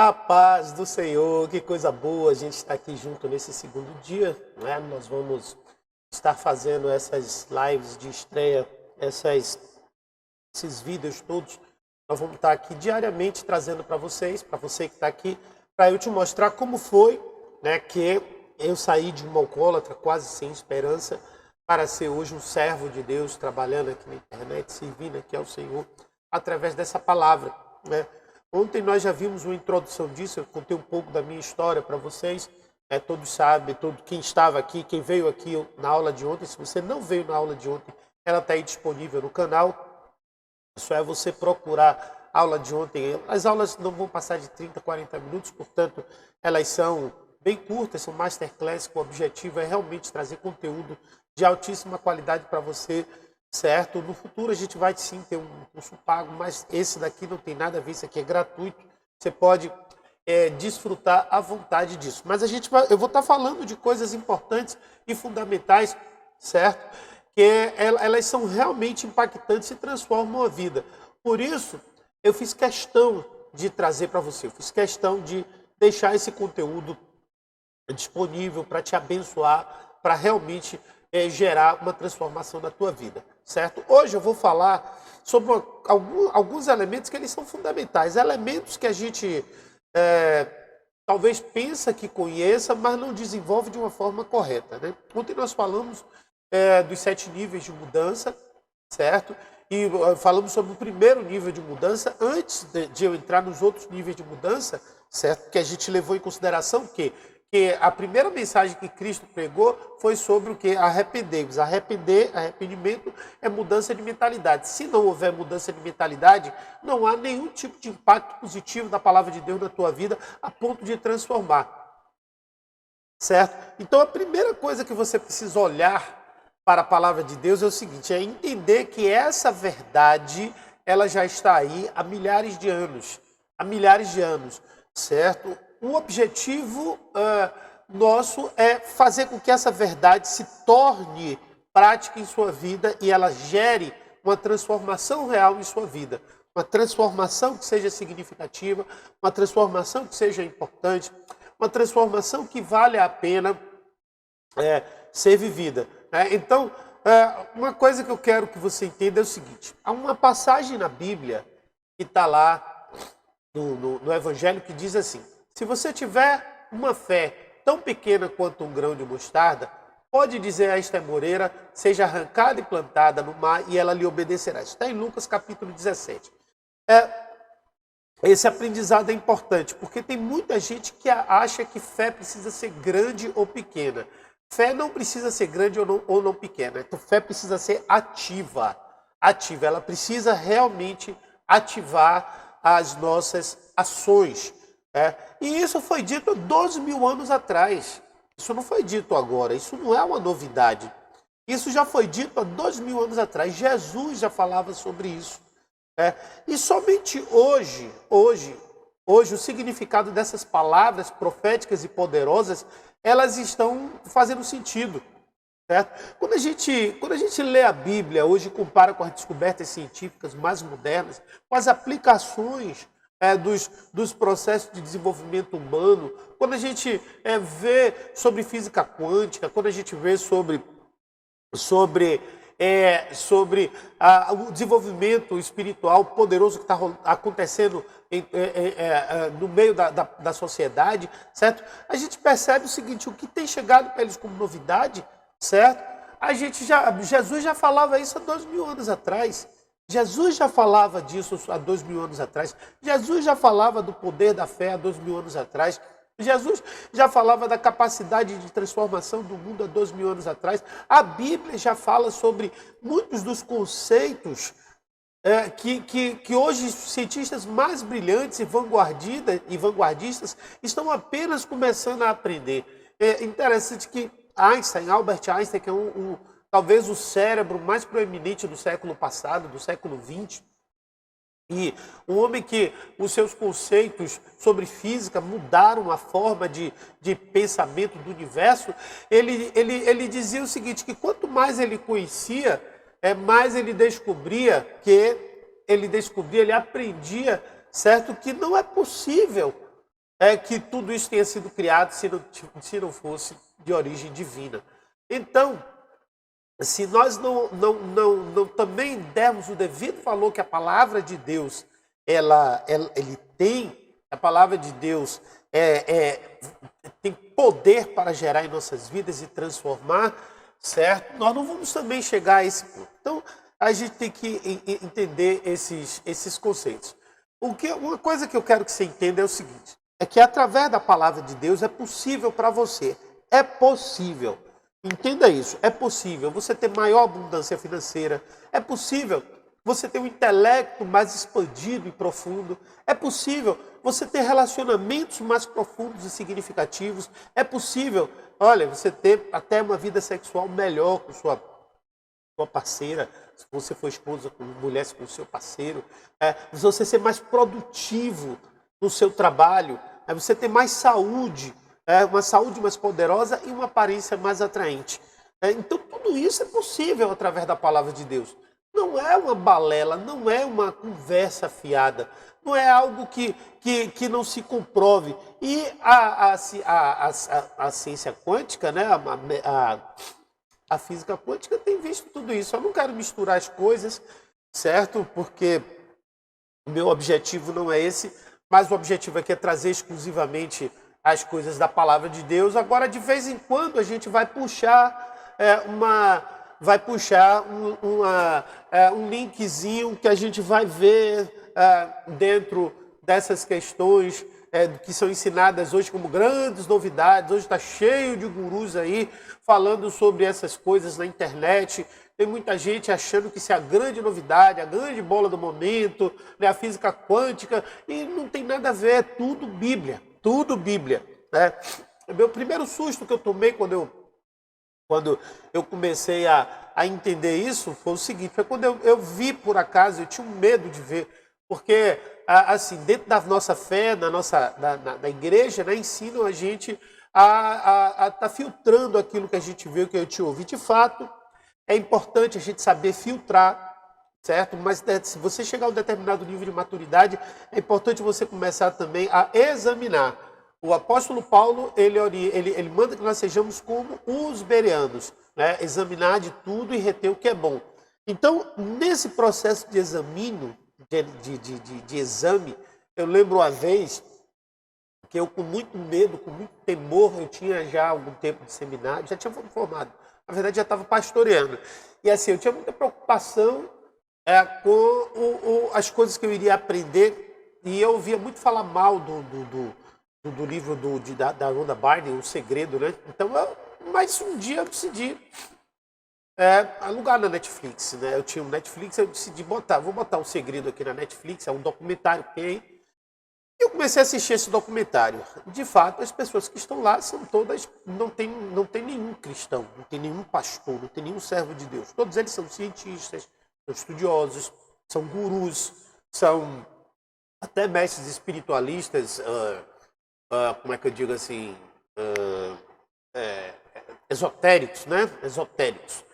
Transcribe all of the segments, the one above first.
A paz do Senhor, que coisa boa a gente estar aqui junto nesse segundo dia, né? Nós vamos estar fazendo essas lives de estreia, esses vídeos todos. Nós vamos estar aqui diariamente trazendo para você que está aqui, para eu te mostrar como foi, né, que eu saí de um alcoólatra quase sem esperança para ser hoje um servo de Deus, trabalhando aqui na internet, servindo aqui ao Senhor através dessa palavra, né? Ontem nós já vimos uma introdução disso, eu contei um pouco da minha história para vocês. Todos sabem, quem estava aqui, quem veio aqui na aula de ontem, se você não veio na aula de ontem, ela está aí disponível no canal. Isso é você procurar a aula de ontem. As aulas não vão passar de 30, 40 minutos, portanto, elas são bem curtas, são masterclass, com o objetivo é realmente trazer conteúdo de altíssima qualidade para você. Certo? No futuro a gente vai sim ter um curso pago, mas esse daqui não tem nada a ver, isso aqui é gratuito. Você pode desfrutar à vontade disso. Mas eu vou estar falando de coisas importantes e fundamentais, certo? Que elas são realmente impactantes e transformam a vida. Por isso, eu fiz questão de trazer para você, eu fiz questão de deixar esse conteúdo disponível para te abençoar, para realmente gerar uma transformação na tua vida, certo? Hoje eu vou falar sobre alguns elementos que eles são fundamentais, elementos que a gente talvez pensa que conheça, mas não desenvolve de uma forma correta, né? Ontem nós falamos dos 7 níveis de mudança, certo? E falamos sobre o primeiro nível de mudança, antes de eu entrar nos outros níveis de mudança, certo? Que a gente levou em consideração que a primeira mensagem que Cristo pregou foi sobre o que? Arrependei-vos. Arrependimento é mudança de mentalidade. Se não houver mudança de mentalidade, não há nenhum tipo de impacto positivo da palavra de Deus na tua vida a ponto de transformar. Certo? Então a primeira coisa que você precisa olhar para a palavra de Deus é o seguinte, é entender que essa verdade, ela já está aí há milhares de anos. Há milhares de anos, certo? O objetivo nosso é fazer com que essa verdade se torne prática em sua vida e ela gere uma transformação real em sua vida. Uma transformação que seja significativa, uma transformação que seja importante, uma transformação que vale a pena ser vivida. Então, uma coisa que eu quero que você entenda é o seguinte. Há uma passagem na Bíblia que está lá no Evangelho que diz assim: se você tiver uma fé tão pequena quanto um grão de mostarda, pode dizer a esta moreira, seja arrancada e plantada no mar, e ela lhe obedecerá. Isso está em Lucas capítulo 17. Esse aprendizado é importante, porque tem muita gente que acha que fé precisa ser grande ou pequena. Fé não precisa ser grande ou não pequena. Então, fé precisa ser ativa. Ela precisa realmente ativar as nossas ações. E isso foi dito 12 mil anos atrás. Isso não foi dito agora, isso não é uma novidade. Isso já foi dito há 12 mil anos atrás. Jesus já falava sobre isso. E somente hoje, o significado dessas palavras proféticas e poderosas, elas estão fazendo sentido. Certo? Quando a gente lê a Bíblia hoje, compara com as descobertas científicas mais modernas, com as aplicações dos processos de desenvolvimento humano, quando a gente vê sobre física quântica, quando a gente vê sobre o desenvolvimento espiritual poderoso que está acontecendo no meio da sociedade, certo? A gente percebe o seguinte, o que tem chegado para eles como novidade, certo? Jesus já falava isso há 2 mil anos atrás. Jesus já falava disso há 2 mil anos atrás. Jesus já falava do poder da fé há 2 mil anos atrás. Jesus já falava da capacidade de transformação do mundo há 2 mil anos atrás. A Bíblia já fala sobre muitos dos conceitos que hoje os cientistas mais brilhantes e vanguardistas estão apenas começando a aprender. É interessante que Albert Einstein, que é talvez o cérebro mais proeminente do século passado, do século XX, e um homem que os seus conceitos sobre física mudaram a forma de pensamento do universo, ele dizia o seguinte, que quanto mais ele conhecia, mais ele ele aprendia, certo, que não é possível que tudo isso tenha sido criado se não fosse de origem divina. Então, se nós não também dermos o devido valor que a palavra de Deus ele tem, a palavra de Deus tem poder para gerar em nossas vidas e transformar, certo? Nós não vamos também chegar a esse ponto. Então, a gente tem que entender esses conceitos. Uma coisa que eu quero que você entenda é o seguinte, é que através da palavra de Deus é possível para você, é possível, entenda isso, é possível você ter maior abundância financeira, é possível você ter um intelecto mais expandido e profundo, é possível você ter relacionamentos mais profundos e significativos, é possível, olha, você ter até uma vida sexual melhor com sua parceira, se você for esposa, com mulher, com o seu parceiro, você ser mais produtivo no seu trabalho, você ter mais saúde, uma saúde mais poderosa e uma aparência mais atraente. Então, tudo isso é possível através da palavra de Deus. Não é uma balela, não é uma conversa fiada, não é algo que não se comprove. E a ciência quântica, né, a física quântica tem visto tudo isso. Eu não quero misturar as coisas, certo? Porque o meu objetivo não é esse, mas o objetivo aqui é trazer exclusivamente as coisas da palavra de Deus. Agora, de vez em quando, a gente vai puxar um linkzinho que a gente vai ver dentro dessas questões que são ensinadas hoje como grandes novidades. Hoje está cheio de gurus aí falando sobre essas coisas na internet. Tem muita gente achando que isso é a grande novidade, a grande bola do momento, né, a física quântica, e não tem nada a ver, é tudo Bíblia, tudo Bíblia. Né? O meu primeiro susto que eu tomei quando eu comecei a entender isso foi o seguinte, foi quando eu vi por acaso, eu tinha um medo de ver, porque assim, dentro da nossa fé, da igreja, né, ensinam a gente a estar filtrando aquilo que a gente vê, que a gente ouve. De fato, é importante a gente saber filtrar, certo? Mas se você chegar a um determinado nível de maturidade, é importante você começar também a examinar. O apóstolo Paulo, ele manda que nós sejamos como os bereanos, né? Examinar de tudo e reter o que é bom. Então, nesse processo de examínio, de exame, eu lembro uma vez que eu, com muito medo, com muito temor, eu tinha já algum tempo de seminário, já tinha formado, na verdade já estava pastoreando. E assim, eu tinha muita preocupação com as coisas que eu iria aprender, e eu ouvia muito falar mal do livro da Rhonda Byrne, O Segredo, né? Então, mas um dia eu decidi alugar na Netflix, né? Eu tinha um Netflix, eu decidi vou botar O Segredo aqui na Netflix, é um documentário que tem. E eu comecei a assistir esse documentário. De fato, as pessoas que estão lá são todas, não tem nenhum cristão, não tem nenhum pastor, não tem nenhum servo de Deus. Todos eles são cientistas, são estudiosos, são gurus, são até mestres espiritualistas, como é que eu digo assim, esotéricos, né? Esotéricos.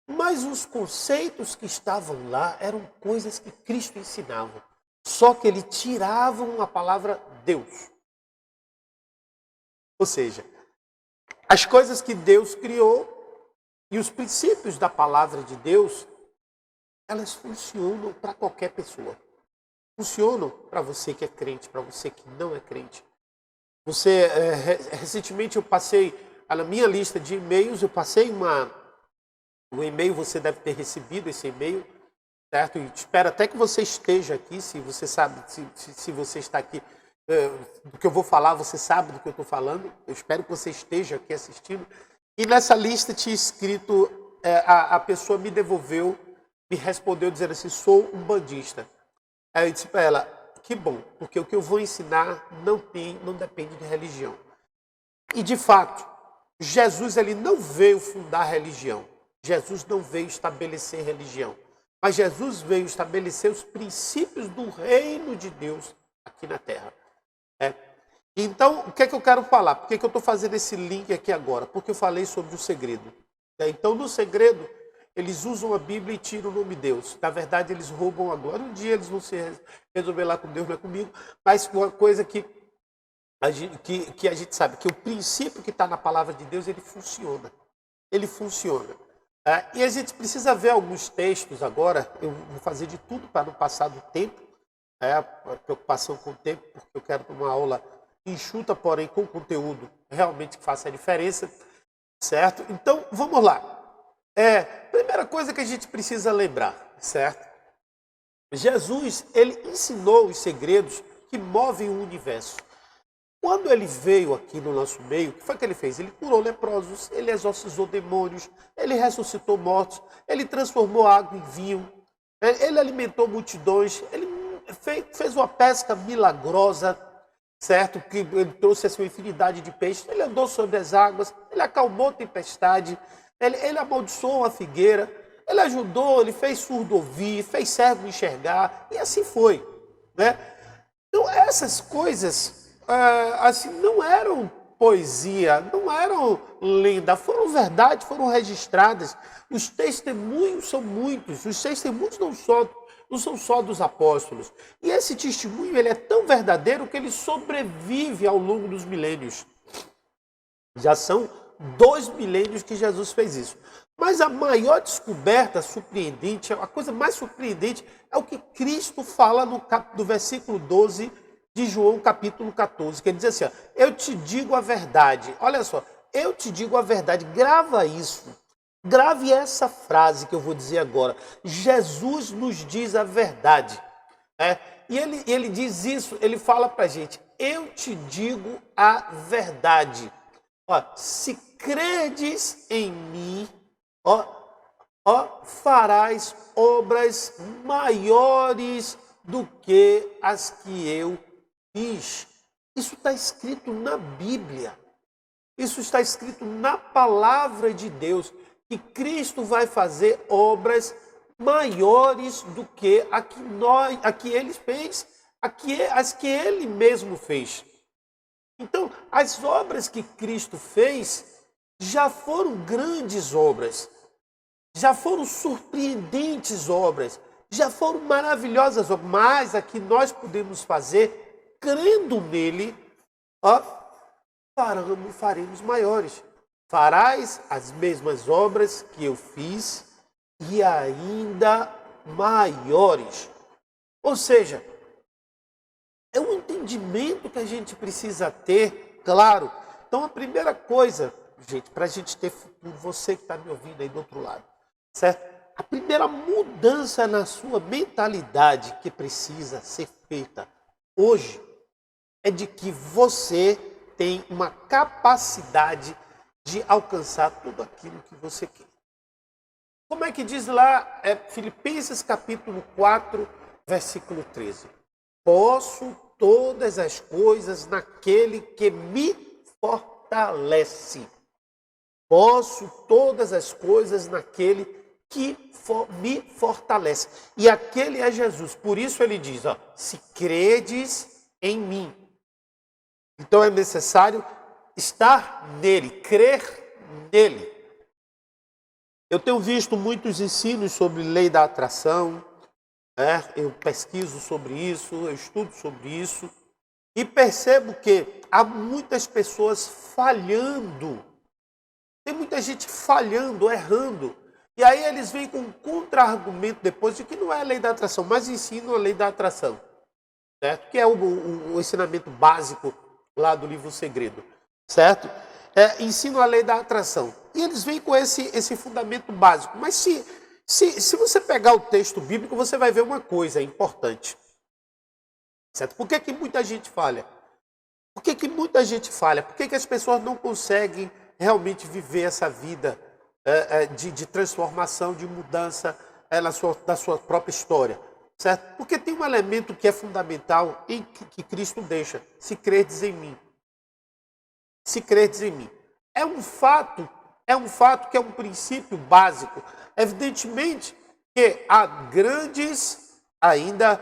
Mas os conceitos que estavam lá eram coisas que Cristo ensinava. Só que ele tirava a palavra Deus. Ou seja, as coisas que Deus criou e os princípios da palavra de Deus, elas funcionam para qualquer pessoa. Funcionam para você que é crente, para você que não é crente. Recentemente eu passei, na minha lista de e-mails, eu passei um e-mail, você deve ter recebido esse e-mail, certo? E espero até que você esteja aqui, se você sabe, se você está aqui, do que eu vou falar, você sabe do que eu estou falando. Eu espero que você esteja aqui assistindo. E nessa lista tinha escrito, a pessoa me devolveu, me respondeu dizendo assim, sou um bandista. Aí eu disse para ela, que bom, porque o que eu vou ensinar não depende de religião. E de fato, Jesus ele não veio fundar religião. Jesus não veio estabelecer religião. Mas Jesus veio estabelecer os princípios do reino de Deus aqui na Terra. Então, o que é que eu quero falar? Por que eu estou fazendo esse link aqui agora? Porque eu falei sobre o segredo. Então, no segredo, eles usam a Bíblia e tiram o nome de Deus. Na verdade, eles roubam a glória. Um dia eles vão se resolver lá com Deus, não é comigo. Mas uma coisa que que a gente sabe que o princípio que está na palavra de Deus, ele funciona. Ele funciona. E a gente precisa ver alguns textos agora. Eu vou fazer de tudo para não passar do tempo. A preocupação com o tempo, porque eu quero uma aula enxuta, porém com conteúdo realmente que faça a diferença. Certo? Então, vamos lá. Primeira coisa que a gente precisa lembrar, certo? Jesus, ele ensinou os segredos que movem o universo. Quando ele veio aqui no nosso meio, o que foi que ele fez? Ele curou leprosos, ele exorcizou demônios, ele ressuscitou mortos, ele transformou água em vinho, ele alimentou multidões, ele fez uma pesca milagrosa, certo? Que ele trouxe assim, uma infinidade de peixes, ele andou sobre as águas, ele acalmou a tempestade, ele amaldiçoou a figueira, ele ajudou, ele fez surdo ouvir, fez cego enxergar, e assim foi, né? Então essas coisas assim, não eram poesia, não eram lenda, foram verdade, foram registradas. Os testemunhos são muitos, os testemunhos não são só dos apóstolos. E esse testemunho ele é tão verdadeiro que ele sobrevive ao longo dos milênios. Já são 2 milênios que Jesus fez isso. Mas a maior descoberta surpreendente, a coisa mais surpreendente é o que Cristo fala no versículo 12 de João capítulo 14, que ele diz assim, ó, eu te digo a verdade. Olha só, eu te digo a verdade, grava isso. Grave essa frase que eu vou dizer agora. Jesus nos diz a verdade. E ele diz isso, ele fala para a gente, eu te digo a verdade. Ó, se credes em mim, farás obras maiores do que as que eu fiz. Isso está escrito na Bíblia. Isso está escrito na palavra de Deus, que Cristo vai fazer obras maiores do que a que ele fez, as que ele mesmo fez. Então, as obras que Cristo fez já foram grandes obras, já foram surpreendentes obras, já foram maravilhosas obras, mas a que nós podemos fazer, crendo nele, faremos maiores. Farás as mesmas obras que eu fiz e ainda maiores. Ou seja, é um entendimento que a gente precisa ter, claro. Então, a primeira coisa, gente, para a gente ter futuro, você que está me ouvindo aí do outro lado, certo? A primeira mudança na sua mentalidade que precisa ser feita hoje é de que você tem uma capacidade de alcançar tudo aquilo que você quer. Como é que diz lá, Filipenses capítulo 4, versículo 13? Posso todas as coisas naquele que me fortalece. Posso todas as coisas naquele que me fortalece. E aquele é Jesus. Por isso ele diz, se credes em mim. Então é necessário estar nele, crer nele. Eu tenho visto muitos ensinos sobre lei da atração, eu pesquiso sobre isso, eu estudo sobre isso, e percebo que há muitas pessoas falhando. Tem muita gente falhando, errando. E aí eles vêm com um contra-argumento depois de que não é a lei da atração, mas ensinam a lei da atração. Certo? Que é o ensinamento básico lá do livro O Segredo. Certo? Ensinam a lei da atração. E eles vêm com esse fundamento básico. Mas se você pegar o texto bíblico, você vai ver uma coisa importante. Certo? Por que muita gente falha? Por que muita gente falha? Por que as pessoas não conseguem realmente viver essa vida de transformação, de mudança da sua própria história? Certo? Porque tem um elemento que é fundamental em que Cristo deixa. Se credes em mim. Se credes em mim. É um fato que é um princípio básico. Evidentemente que há ainda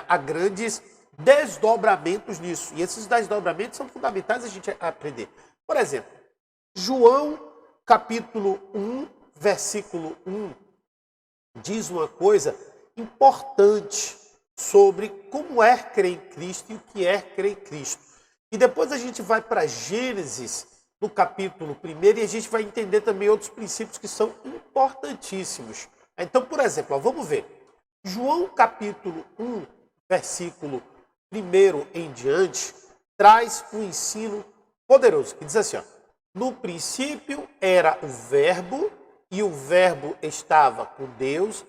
há grandes desdobramentos nisso. E esses desdobramentos são fundamentais a gente aprender. Por exemplo, João capítulo 1, versículo 1, diz uma coisa importante sobre como é crer em Cristo e o que é crer em Cristo. E depois a gente vai para Gênesis, no capítulo 1, e a gente vai entender também outros princípios que são importantíssimos. Então, por exemplo, vamos ver. João capítulo 1, versículo 1 em diante, traz um ensino poderoso, que diz assim, ó, no princípio era o verbo, e o verbo estava com Deus,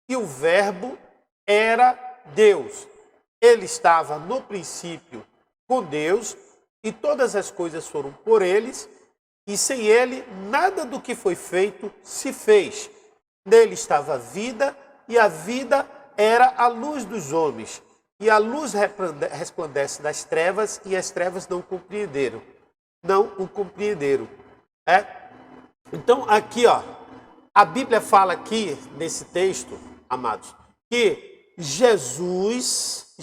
e o verbo era Deus. Ele estava no princípio com Deus, e todas as coisas foram por eles, e sem ele nada do que foi feito se fez. Nele estava a vida, e a vida era a luz dos homens. E a luz resplandece das trevas, e as trevas não compreenderam. Não o compreenderam. Então, aqui, ó, a Bíblia fala aqui, nesse texto, amados, que Jesus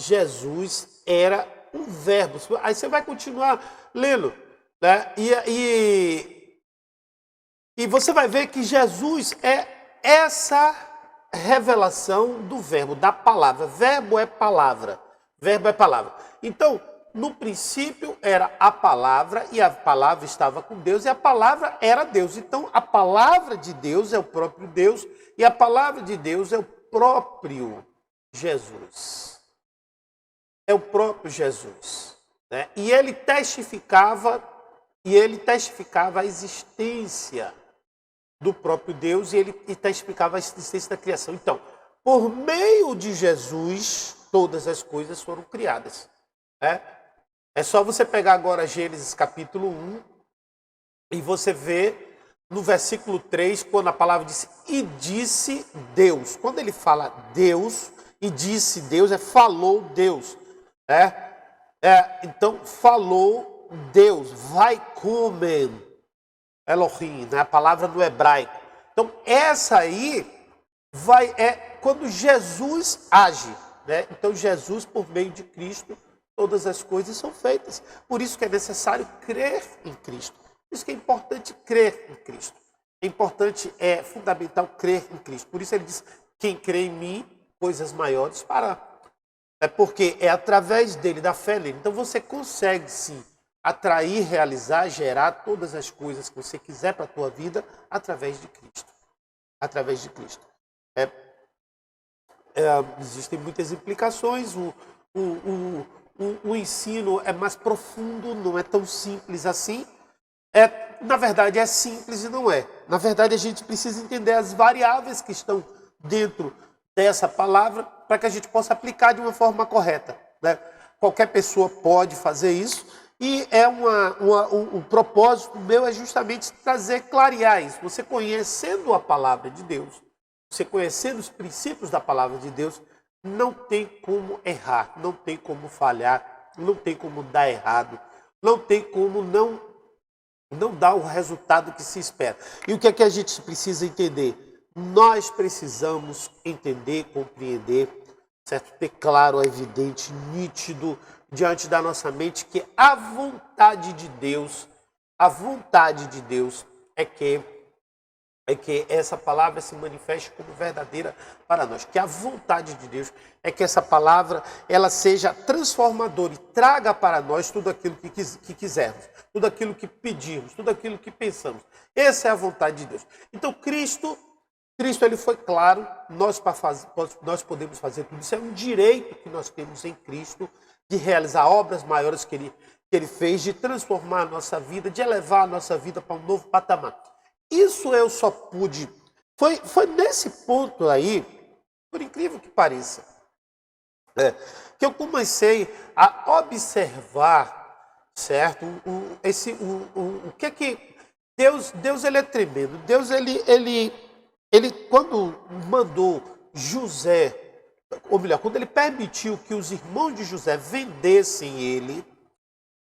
era o verbo. Aí você vai continuar lendo, né? E você vai ver que Jesus é essa revelação do verbo, da palavra. Verbo é palavra. Verbo é palavra. Então, no princípio era a palavra, e a palavra estava com Deus, e a palavra era Deus. Então, a palavra de Deus é o próprio Deus, e a palavra de Deus é o próprio Jesus. É o próprio Jesus. Né? E ele testificava a existência do próprio Deus, e ele testificava a existência da criação. Então, por meio de Jesus, todas as coisas foram criadas. É só você pegar agora Gênesis capítulo 1 e você vê no versículo 3, quando a palavra diz, e disse Deus. Quando ele fala Deus, e disse Deus, falou Deus. Então, falou Deus, vai comer. Elohim, né? A palavra do hebraico. Então, essa aí é quando Jesus age. Né? Então, Jesus, por meio de Cristo, todas as coisas são feitas. Por isso que é necessário crer em Cristo. Por isso que é importante crer em Cristo. É importante, é fundamental crer em Cristo. Por isso ele diz, quem crê em mim, coisas maiores fará. É porque é através dele, da fé nele. Então, você consegue, sim, atrair, realizar, gerar todas as coisas que você quiser para a tua vida através de Cristo. Através de Cristo. Existem muitas implicações, o ensino é mais profundo, não é tão simples assim. Na verdade, é simples e não é. Na verdade, a gente precisa entender as variáveis que estão dentro dessa palavra para que a gente possa aplicar de uma forma correta. Né? Qualquer pessoa pode fazer isso. E o propósito meu é justamente clarear isso. Você conhecendo a palavra de Deus, você conhecendo os princípios da palavra de Deus, não tem como errar, não tem como falhar, não tem como dar errado, não tem como não dar o resultado que se espera. E o que é que a gente precisa entender? Nós precisamos entender, compreender, certo? Ter claro, evidente, nítido, diante da nossa mente, que a vontade de Deus é que essa palavra se manifeste como verdadeira para nós. Que a vontade de Deus é que essa palavra ela seja transformadora e traga para nós tudo aquilo que quisermos, tudo aquilo que pedirmos, tudo aquilo que pensamos. Essa é a vontade de Deus. Então, Cristo ele foi claro, nós podemos fazer tudo. Isso é um direito que nós temos em Cristo, de realizar obras maiores que ele fez, de transformar a nossa vida, de elevar a nossa vida para um novo patamar. Isso eu só pude. Foi nesse ponto aí, por incrível que pareça, que eu comecei a observar, certo? O que é que Deus ele é tremendo. Deus ele quando mandou José, ou melhor, quando ele permitiu que os irmãos de José vendessem ele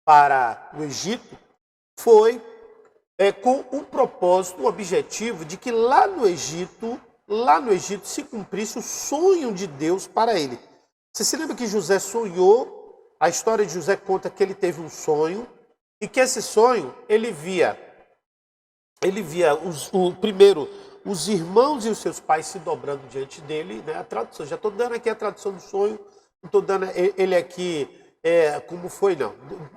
para o Egito, foi com um propósito, um objetivo de que lá no Egito se cumprisse o sonho de Deus para ele. Você se lembra que José sonhou? A história de José conta que ele teve um sonho e que esse sonho ele via primeiro os irmãos e os seus pais se dobrando diante dele, né? A tradução, já estou dando aqui a tradução do sonho não estou dando ele aqui como foi, não.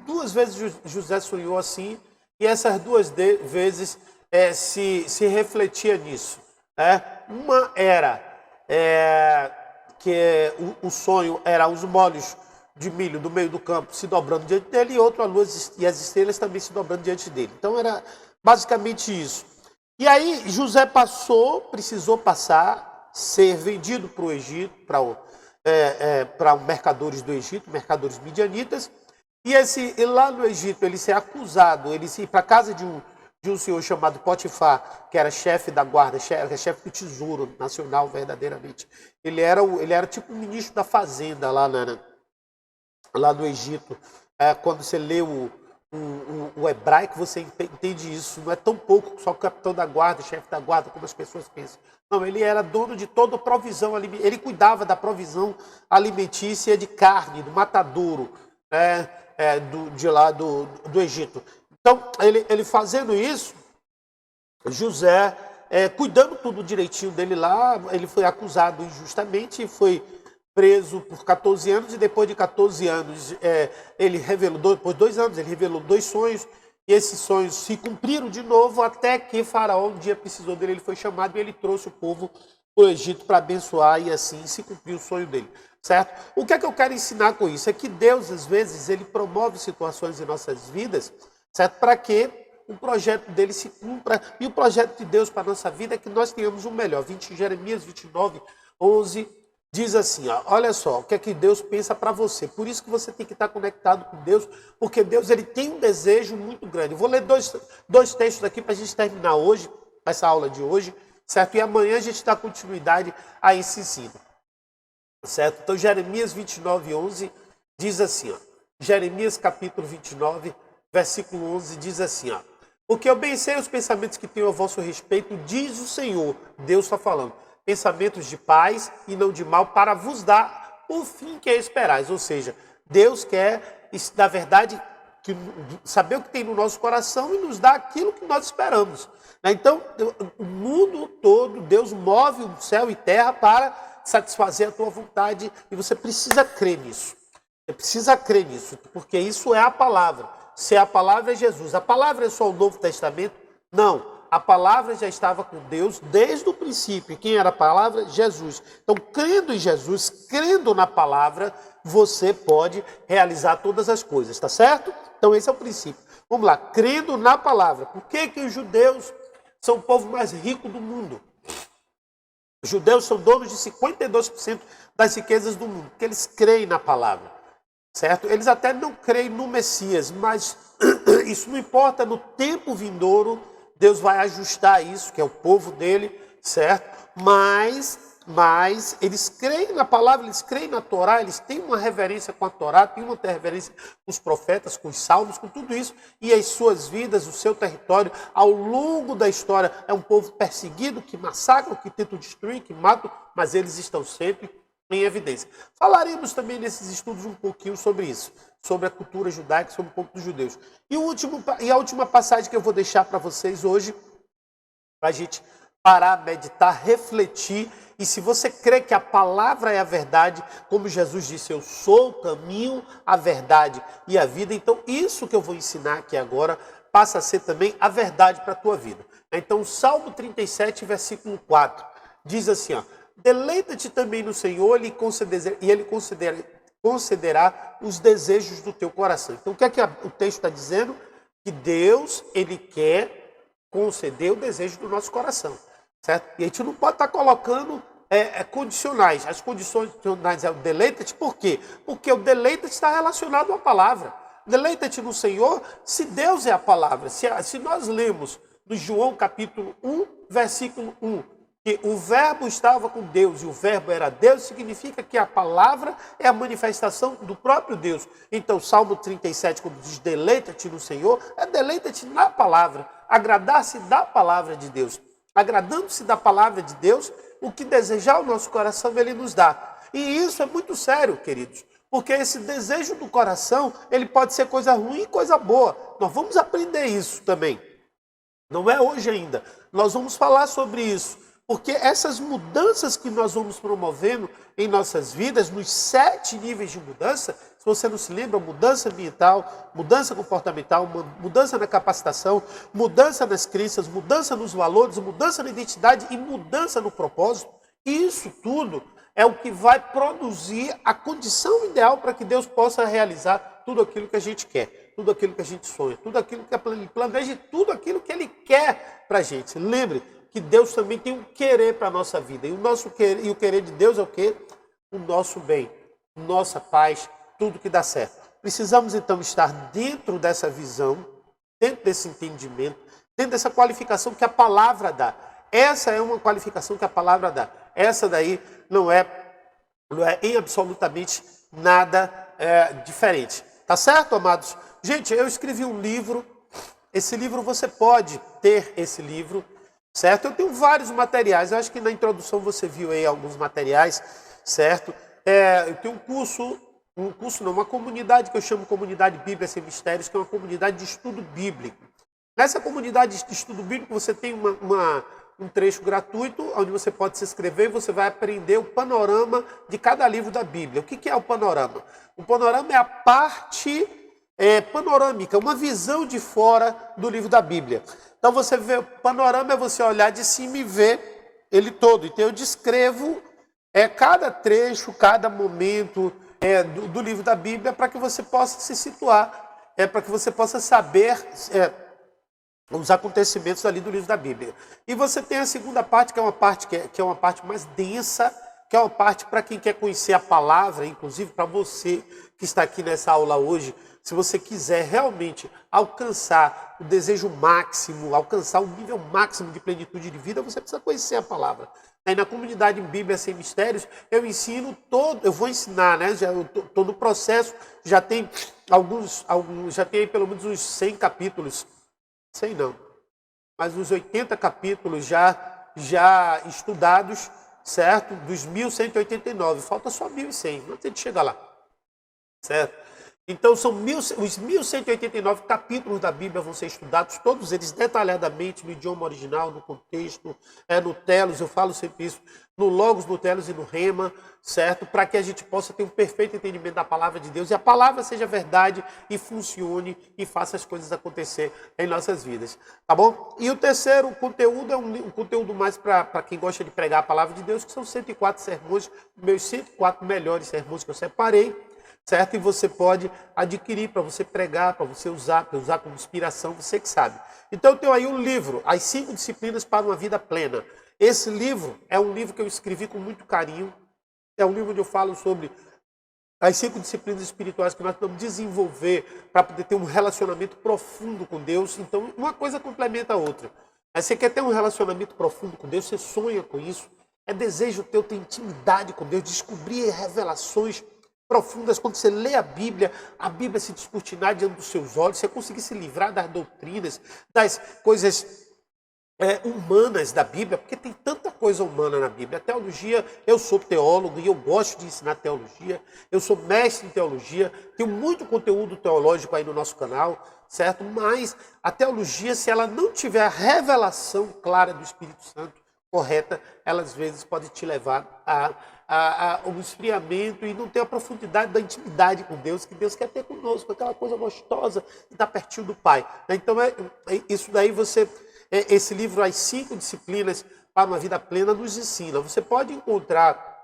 2 vezes José sonhou assim, e essas 2 vezes se refletia nisso. Uma era que o sonho era os molhos de milho do meio do campo se dobrando diante dele, e outro a lua e as estrelas também se dobrando diante dele. Então era basicamente isso. E aí José precisou passar, ser vendido para o Egito, para mercadores do Egito, mercadores midianitas, e lá no Egito ele ser acusado, ele ir para a casa de um senhor chamado Potifar, que era chefe da guarda, chefe do tesouro nacional verdadeiramente. Ele era tipo um ministro da fazenda lá no Egito. Quando você lê o hebraico, você entende isso. Não é tão pouco só o capitão da guarda, chefe da guarda, como as pessoas pensam. Não, ele era dono de toda a provisão alimentícia. Ele cuidava da provisão alimentícia de carne, do matadouro, de lá do Egito. Então, ele fazendo isso, José, cuidando tudo direitinho dele lá, ele foi acusado injustamente e foi preso por 14 anos, e depois de 14 anos, ele revelou, depois de 2 anos, ele revelou 2 sonhos, e esses sonhos se cumpriram de novo, até que Faraó um dia precisou dele, ele foi chamado e ele trouxe o povo para o Egito para abençoar, e assim se cumpriu o sonho dele, certo? O que é que eu quero ensinar com isso? É que Deus, às vezes, ele promove situações em nossas vidas, certo? Para que o projeto dele se cumpra, e o projeto de Deus para a nossa vida é que nós tenhamos o melhor. Jeremias 29, 11, diz assim, olha só, o que é que Deus pensa para você. Por isso que você tem que estar conectado com Deus, porque Deus ele tem um desejo muito grande. Eu vou ler dois textos aqui para a gente terminar hoje, essa aula de hoje, certo? E amanhã a gente dá continuidade a esse ensino, certo? Então, Jeremias 29, 11 diz assim, Jeremias capítulo 29, versículo 11 diz assim, porque eu bem sei os pensamentos que tenho a vosso respeito, diz o Senhor, Deus está falando, pensamentos de paz e não de mal, para vos dar o fim que esperais. Ou seja, Deus quer, na verdade, saber o que tem no nosso coração e nos dar aquilo que nós esperamos. Então, o mundo todo, Deus move o céu e terra para satisfazer a tua vontade, e você precisa crer nisso. Você precisa crer nisso, porque isso é a palavra. Se a palavra é Jesus, a palavra é só o Novo Testamento? Não. A palavra já estava com Deus desde o princípio. Quem era a palavra? Jesus. Então, crendo em Jesus, crendo na palavra, você pode realizar todas as coisas, tá certo? Então, esse é o princípio. Vamos lá, crendo na palavra. Por que os judeus são o povo mais rico do mundo? Os judeus são donos de 52% das riquezas do mundo, porque eles creem na palavra, certo? Eles até não creem no Messias, mas isso não importa, no tempo vindouro, Deus vai ajustar isso, que é o povo dele, certo? Mas eles creem na palavra, eles creem na Torá, eles têm uma reverência com a Torá, têm uma reverência com os profetas, com os salmos, com tudo isso, e as suas vidas, o seu território, ao longo da história, é um povo perseguido, que massacra, que tenta destruir, que mata, mas eles estão sempre em evidência. Falaremos também nesses estudos um pouquinho sobre isso, sobre a cultura judaica, sobre um pouco dos judeus. E a última passagem que eu vou deixar para vocês hoje, para a gente parar, meditar, refletir, e se você crê que a palavra é a verdade, como Jesus disse, eu sou o caminho, a verdade e a vida, então isso que eu vou ensinar aqui agora passa a ser também a verdade para a tua vida. Então, Salmo 37, versículo 4, diz assim, deleita-te também no Senhor e Ele concederá os desejos do teu coração. Então, o que é que o texto está dizendo? Que Deus, Ele quer conceder o desejo do nosso coração, certo? E a gente não pode estar colocando condicionais. As condições condicionais é o deleita-te, por quê? Porque o deleita-te está relacionado à palavra. Deleita-te no Senhor, se Deus é a palavra. Se nós lemos no João capítulo 1, versículo 1, que o verbo estava com Deus e o verbo era Deus, significa que a palavra é a manifestação do próprio Deus. Então, Salmo 37, quando diz deleita-te no Senhor, é deleita-te na palavra, agradar-se da palavra de Deus. Agradando-se da palavra de Deus, o que desejar o nosso coração, Ele nos dá. E isso é muito sério, queridos, porque esse desejo do coração, ele pode ser coisa ruim e coisa boa. Nós vamos aprender isso também. Não é hoje ainda. Nós vamos falar sobre isso. Porque essas mudanças que nós vamos promovendo em nossas vidas, nos 7 níveis de mudança, se você não se lembra, mudança ambiental, mudança comportamental, mudança na capacitação, mudança nas crenças, mudança nos valores, mudança na identidade e mudança no propósito, isso tudo é o que vai produzir a condição ideal para que Deus possa realizar tudo aquilo que a gente quer, tudo aquilo que a gente sonha, tudo aquilo que Ele planeja e tudo aquilo que Ele quer para a gente. Lembre que Deus também tem um querer para a nossa vida. E o querer de Deus é o quê? O nosso bem, nossa paz, tudo que dá certo. Precisamos então estar dentro dessa visão, dentro desse entendimento, dentro dessa qualificação que a palavra dá. Essa é uma qualificação que a palavra dá. Essa daí não é em absolutamente nada diferente. Tá certo, amados? Gente, eu escrevi um livro. Esse livro, você pode ter esse livro, certo? Eu tenho vários materiais. Eu acho que na introdução você viu aí alguns materiais, certo? Eu tenho uma comunidade que eu chamo Comunidade Bíblia Sem Mistérios, que é uma comunidade de estudo bíblico. Nessa comunidade de estudo bíblico você tem um trecho gratuito, onde você pode se inscrever e você vai aprender o panorama de cada livro da Bíblia. O que é o panorama? O panorama é a parte panorâmica, uma visão de fora do livro da Bíblia. Então você vê, o panorama é você olhar de cima e ver ele todo. Então eu descrevo cada trecho, cada momento do livro da Bíblia para que você possa se situar, para que você possa saber os acontecimentos ali do livro da Bíblia. E você tem a segunda parte, que é uma parte mais densa, que é uma parte para quem quer conhecer a palavra, inclusive para você que está aqui nessa aula hoje, se você quiser realmente alcançar o desejo máximo, alcançar o nível máximo de plenitude de vida, você precisa conhecer a palavra. Aí na comunidade Bíblia Sem Mistérios, eu vou ensinar, né? Já estou no processo, já tem já tem aí pelo menos uns 100 capítulos. 100 não, mas uns 80 capítulos já estudados, certo? Dos 1189, falta só 1100, antes de chegar lá, certo? Então são os 1189 capítulos da Bíblia vão ser estudados, todos eles detalhadamente no idioma original, no contexto, no Telos, eu falo sempre isso, no Logos, no Telos e no Rema, certo? Para que a gente possa ter um perfeito entendimento da palavra de Deus e a palavra seja verdade e funcione e faça as coisas acontecer em nossas vidas, tá bom? E o terceiro conteúdo é um conteúdo mais para quem gosta de pregar a palavra de Deus, que são 104 sermões, meus 104 melhores sermões que eu separei, certo? E você pode adquirir para você pregar, para você usar como inspiração, você que sabe. Então eu tenho aí um livro, As 5 Disciplinas para uma Vida Plena. Esse livro é um livro que eu escrevi com muito carinho. É um livro onde eu falo sobre as 5 disciplinas espirituais que nós vamos desenvolver para poder ter um relacionamento profundo com Deus. Então uma coisa complementa a outra. Mas você quer ter um relacionamento profundo com Deus, você sonha com isso. É desejo teu ter intimidade com Deus, descobrir revelações profundas. Quando você lê a Bíblia se descortinar diante dos seus olhos, você conseguir se livrar das doutrinas, das coisas humanas da Bíblia, porque tem tanta coisa humana na Bíblia. A teologia, eu sou teólogo e eu gosto de ensinar teologia, eu sou mestre em teologia, tenho muito conteúdo teológico aí no nosso canal, certo? Mas a teologia, se ela não tiver a revelação clara do Espírito Santo correta, ela às vezes pode te levar ao esfriamento e não ter a profundidade da intimidade com Deus, que Deus quer ter conosco, aquela coisa gostosa de estar pertinho do Pai. Então, isso daí esse livro, As 5 Disciplinas para uma Vida Plena, nos ensina. Você pode encontrar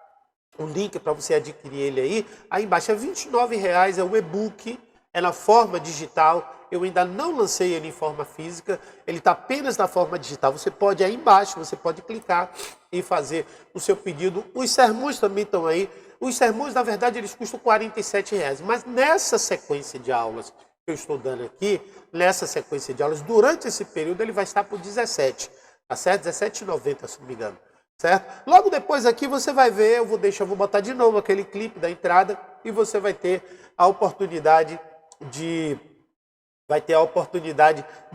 um link para você adquirir ele aí embaixo é R$29, é um e-book, é na forma digital. Eu ainda não lancei ele em forma física, ele está apenas na forma digital. Você pode aí embaixo, você pode clicar e fazer o seu pedido. Os sermões também estão aí. Os sermões, na verdade, eles custam R$47, mas nessa sequência de aulas que eu estou dando aqui, nessa sequência de aulas, durante esse período, ele vai estar por 17, tá certo? R$17,90, se não me engano, certo? Logo depois aqui você vai ver, eu vou botar de novo aquele clipe da entrada e você vai ter a oportunidade de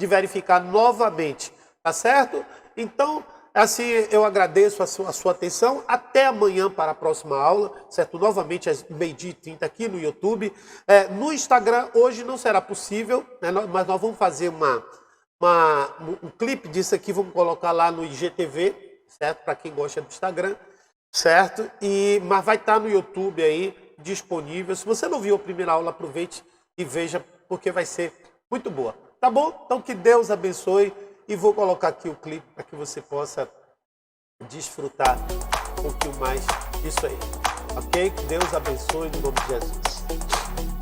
verificar novamente, tá certo? Então, assim, eu agradeço a sua atenção. Até amanhã para a próxima aula, certo? Novamente às 12h30 aqui no YouTube. No Instagram hoje não será possível, né? Mas nós vamos fazer um clipe disso aqui, vamos colocar lá no IGTV, certo? Para quem gosta do Instagram, certo? Mas vai estar no YouTube aí disponível. Se você não viu a primeira aula, aproveite e veja, porque vai ser muito boa. Tá bom? Então que Deus abençoe e vou colocar aqui o clipe para que você possa desfrutar um pouquinho mais disso aí. Ok? Que Deus abençoe no nome de Jesus.